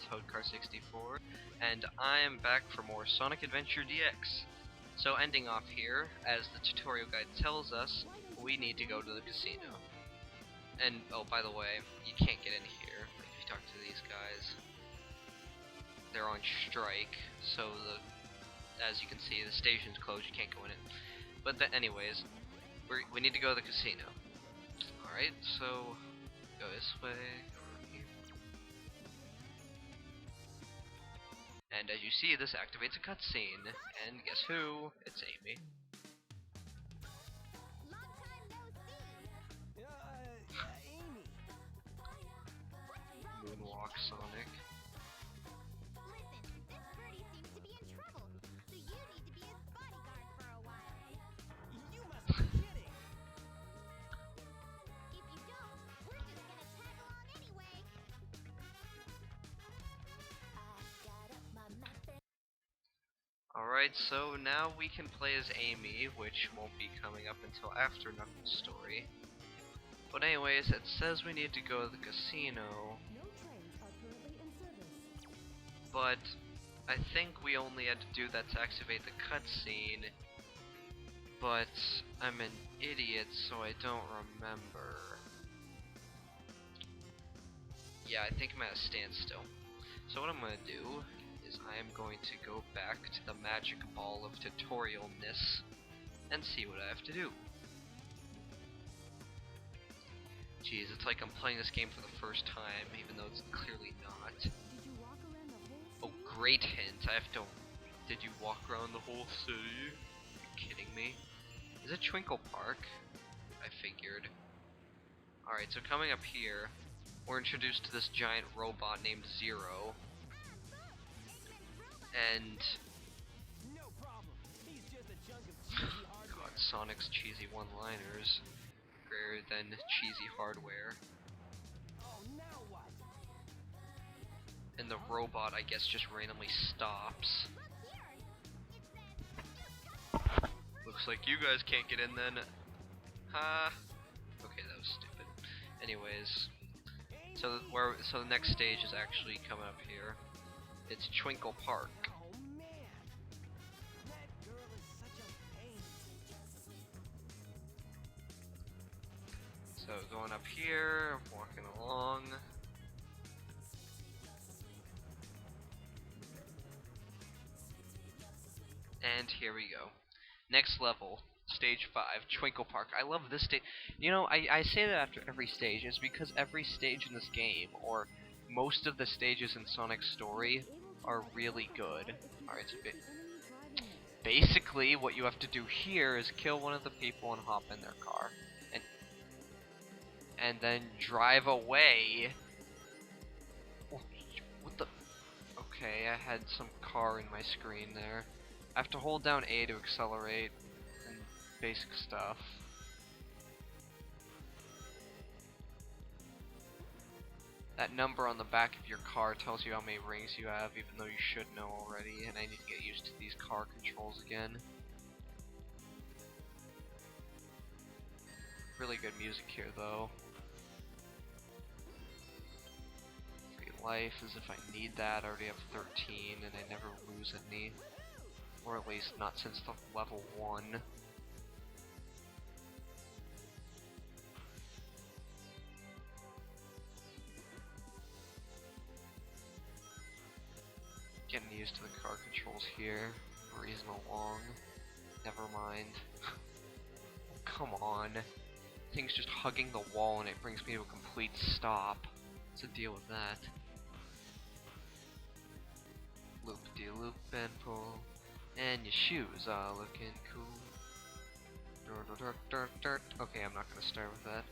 Toadcar64, and I am back for more Sonic Adventure DX. So ending off here, as the tutorial guide tells us, we need to go to the casino. And, oh, by the way, you can't get in here, like, if you talk to these guys. They're on strike, so as you can see, the station's closed, you can't go in it. But anyways, we need to go to the casino. Alright, so go this way, go here. And as you see, this activates a cutscene. And guess who? It's Amy. Moonwalk Sonic. Alright, so now we can play as Amy, which won't be coming up until after Knuckles' story. But anyways, it says we need to go to the casino. But I think we only had to do that to activate the cutscene. But I'm an idiot, so I don't remember. Yeah, I think I'm at a standstill. So what I'm gonna do is I am going to go back to the magic ball of tutorialness and see what I have to do. Jeez, it's like I'm playing this game for the first time, even though it's clearly not. Oh, great hint. I have to... Did you walk around the whole city? Are you kidding me? Is it Twinkle Park? I figured. Alright, so coming up here, we're introduced to this giant robot named Zero. And... God, Sonic's cheesy one-liners. Greater than cheesy hardware. And the robot, I guess, just randomly stops. Looks like you guys can't get in then. Ha! Okay, that was stupid. Anyways, so the next stage is actually coming up here. It's Twinkle Park. So going up here, walking along. And here we go. Next level, stage 5, Twinkle Park. I love this stage. You know, I say that after every stage. It's because every stage in this game, or most of the stages in Sonic's story, are really good. Alright, so basically what you have to do here is kill one of the people and hop in their car. And then drive away. What the... Okay, I had some car in my screen there. I have to hold down A to accelerate, and basic stuff. That number on the back of your car tells you how many rings you have, even though you should know already, and I need to get used to these car controls again. Really good music here, though. Free life, as if I need that. I already have 13, and I never lose any. Or at least not since the level 1. Getting used to the car controls here. Breezing along. Never mind. Come on. Thing's just hugging the wall and it brings me to a complete stop. What's the deal with that? Loop-de-loop and pull. And your shoes are looking cool. Okay, I'm not gonna start with that.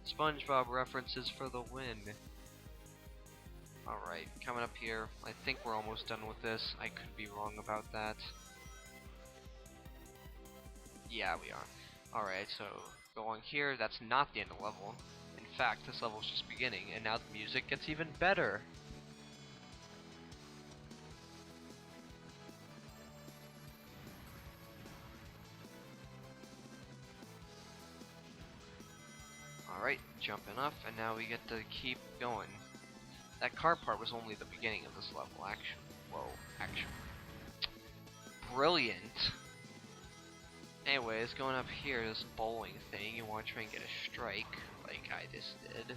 SpongeBob references for the win. Alright, coming up here. I think we're almost done with this. I could be wrong about that. Yeah, we are. Alright, so going here, that's not the end of the level. In fact, this level's just beginning, and now the music gets even better. Alright, jumping up, and now we get to keep going. That car part was only the beginning of this level, actually. Whoa, actually. Brilliant. Anyways, going up here, this bowling thing, you want to try and get a strike, like I just did.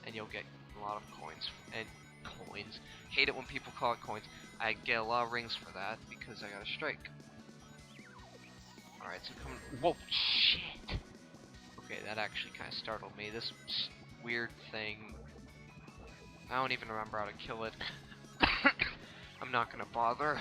And you'll get a lot of coins. And coins. Hate it when people call it coins. I get a lot of rings for that, because I got a strike. Alright, so come. Whoa, shit! Okay, that actually kind of startled me. This weird thing. I don't even remember how to kill it. I'm not gonna bother.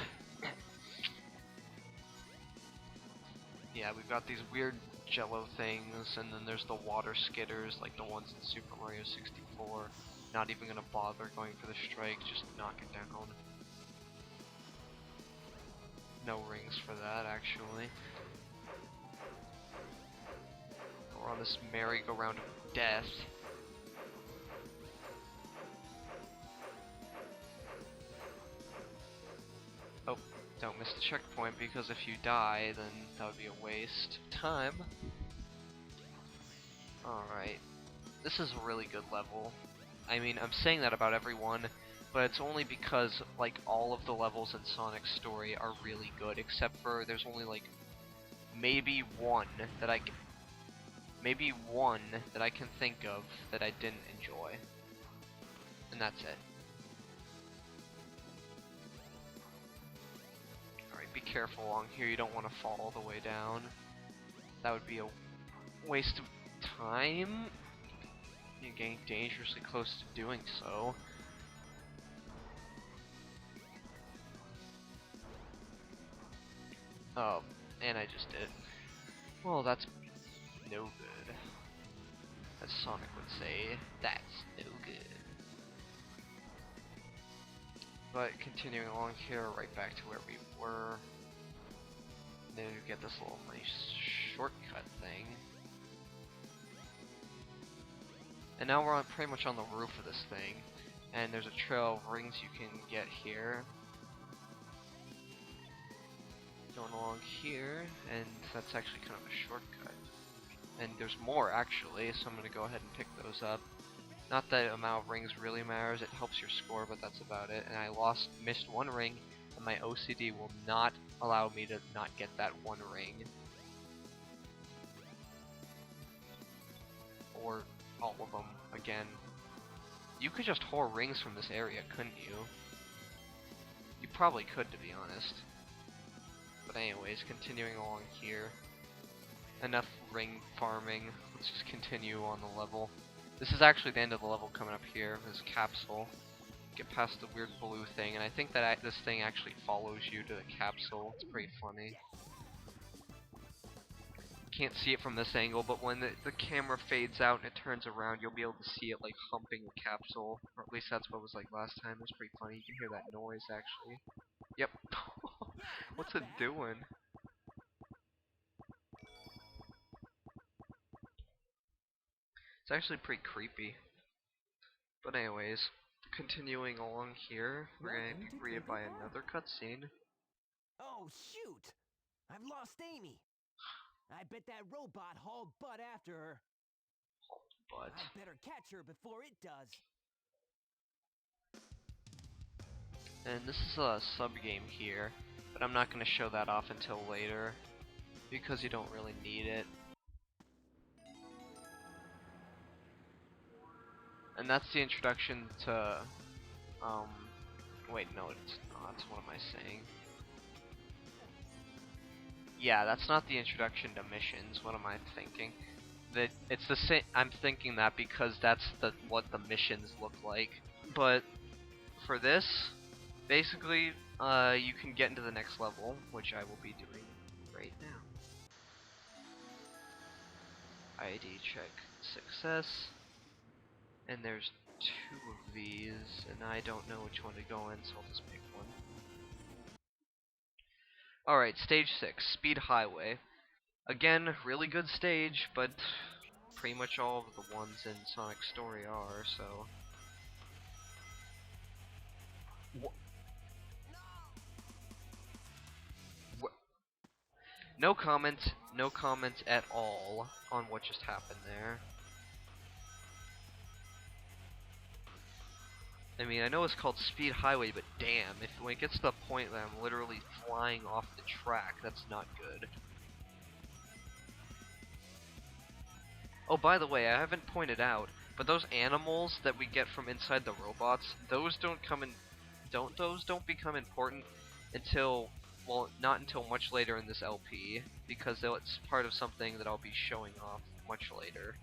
Yeah, we've got these weird jello things, and then there's the water skitters, like the ones in Super Mario 64. Not even gonna bother going for the strike, just knock it down. No rings for that, actually. We're on this merry-go-round of death. Oh, don't miss the checkpoint, because if you die, then that would be a waste of time. Alright. This is a really good level. I mean, I'm saying that about everyone, but it's only because, like, all of the levels in Sonic's story are really good, except for there's only, like, maybe one that I can think of that I didn't enjoy. And that's it. Alright, be careful along here, you don't want to fall all the way down. That would be a waste of time. You're getting dangerously close to doing so. Oh, and I just did. Well, that's no good. As Sonic would say, that's no good. But continuing along here, right back to where we were. Then you get this little nice shortcut thing. And now we're pretty much on the roof of this thing. And there's a trail of rings you can get here. Going along here, and that's actually kind of a shortcut. And there's more actually, so I'm going to go ahead and pick those up. Not that the amount of rings really matters, it helps your score, but that's about it. And I missed one ring, and my OCD will not allow me to not get that one ring. Or all of them, again. You could just haul rings from this area, couldn't you? You probably could, to be honest. But anyways, continuing along here. Enough ring farming. Let's just continue on the level. This is actually the end of the level coming up here. This capsule. Get past the weird blue thing, and I think that this thing actually follows you to the capsule. It's pretty funny. Can't see it from this angle, but when the camera fades out and it turns around, you'll be able to see it like humping the capsule. Or at least that's what it was like last time. It was pretty funny. You can hear that noise actually. Yep. What's it doing? It's actually pretty creepy. But anyways, continuing along here, we're going to be greeted by another cutscene. Oh shoot! I've lost Amy. I bet that robot hauled butt after her. But I better catch her before it does. and this is a sub-game here, but I'm not going to show that off until later, because you don't really need it. And that's the introduction to, wait, no, it's not. What am I saying? Yeah, that's not the introduction to missions. What am I thinking? That it's the same. I'm thinking that because that's what the missions look like. But for this, basically, you can get into the next level, which I will be doing right now. ID check success. And there's two of these, and I don't know which one to go in, so I'll just pick one. Alright, stage 6, Speed Highway. Again, really good stage, but pretty much all of the ones in Sonic's story are, so... No comments at all on what just happened there. I mean, I know it's called Speed Highway, but damn, when it gets to the point that I'm literally flying off the track, that's not good. Oh, by the way, I haven't pointed out, but those animals that we get from inside the robots, those don't become important until, well, not until much later in this LP, because it's part of something that I'll be showing off much later,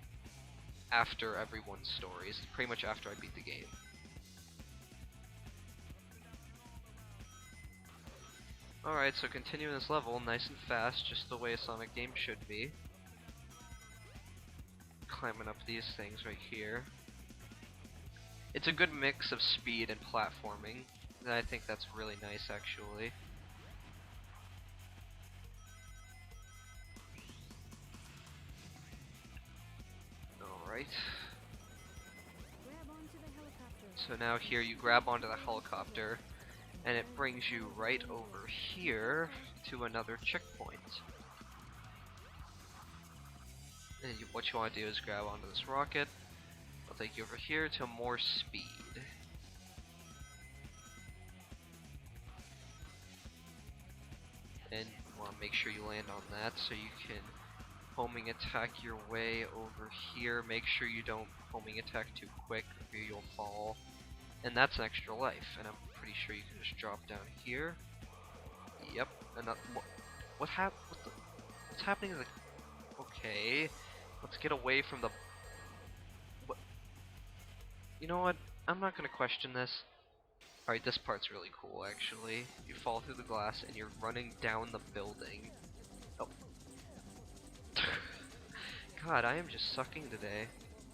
after everyone's stories, pretty much after I beat the game. Alright, so continuing this level nice and fast, just the way a Sonic game should be. Climbing up these things right here. It's a good mix of speed and platforming, and I think that's really nice actually. Alright. So now here you grab onto the helicopter, and it brings you right over here to another checkpoint. And what you want to do is grab onto this rocket. I'll take you over here to more speed. And you want to make sure you land on that so you can homing attack your way over here. Make sure you don't homing attack too quick or you'll fall. And that's an extra life, and I'm pretty sure you can just drop down here. Yep, and what's happening to the... Okay, let's get away from the... What? You know what? I'm not gonna question this. Alright, this part's really cool, actually. You fall through the glass, and you're running down the building. Oh. God, I am just sucking today.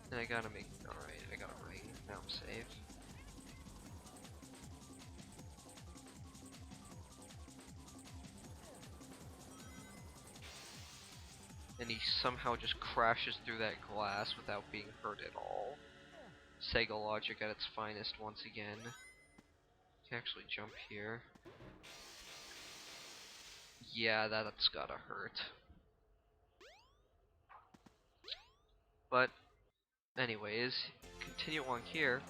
And I gotta make... Alright, I got a ring. Now I'm safe. And he somehow just crashes through that glass without being hurt at all. Sega logic at its finest once again. You can actually jump here. Yeah, that's gotta hurt. But, anyways, continue on here,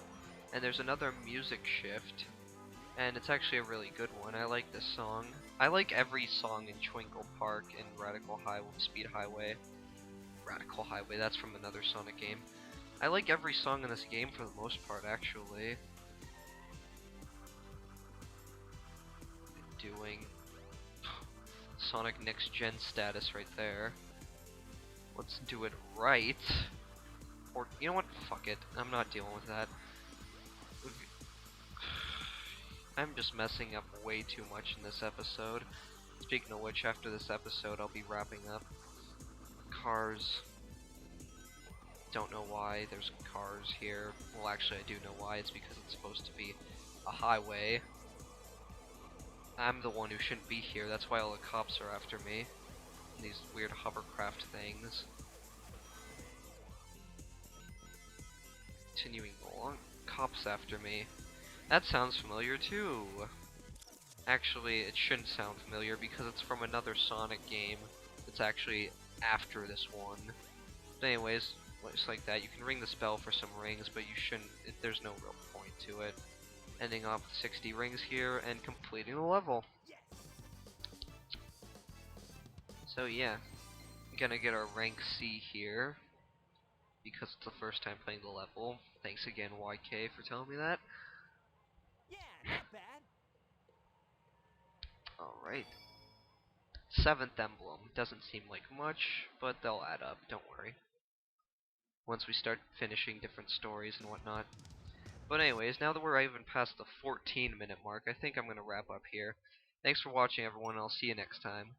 and there's another music shift, and it's actually a really good one. I like this song. I like every song in Twinkle Park and Speed Highway. Radical Highway, that's from another Sonic game. I like every song in this game for the most part, actually. Doing Sonic Next Gen status right there. Let's do it right. Or, you know what? Fuck it. I'm not dealing with that. I'm just messing up way too much in this episode. Speaking of which, after this episode, I'll be wrapping up. Cars. Don't know why there's cars here. Well, actually, I do know why. It's because it's supposed to be a highway. I'm the one who shouldn't be here. That's why all the cops are after me. And these weird hovercraft things. Continuing along. Cops after me. That sounds familiar too. Actually, it shouldn't sound familiar because it's from another Sonic game. It's actually after this one. But anyways, just like that, you can ring this bell for some rings, but you shouldn't. There's no real point to it. Ending off with 60 rings here and completing the level. So yeah, I'm gonna get our rank C here because it's the first time playing the level. Thanks again, YK, for telling me that. Yeah, not bad. Alright. 7th emblem. Doesn't seem like much, but they'll add up, don't worry. Once we start finishing different stories and whatnot. But anyways, now that we're even past the 14-minute mark, I think I'm going to wrap up here. Thanks for watching, everyone, and I'll see you next time.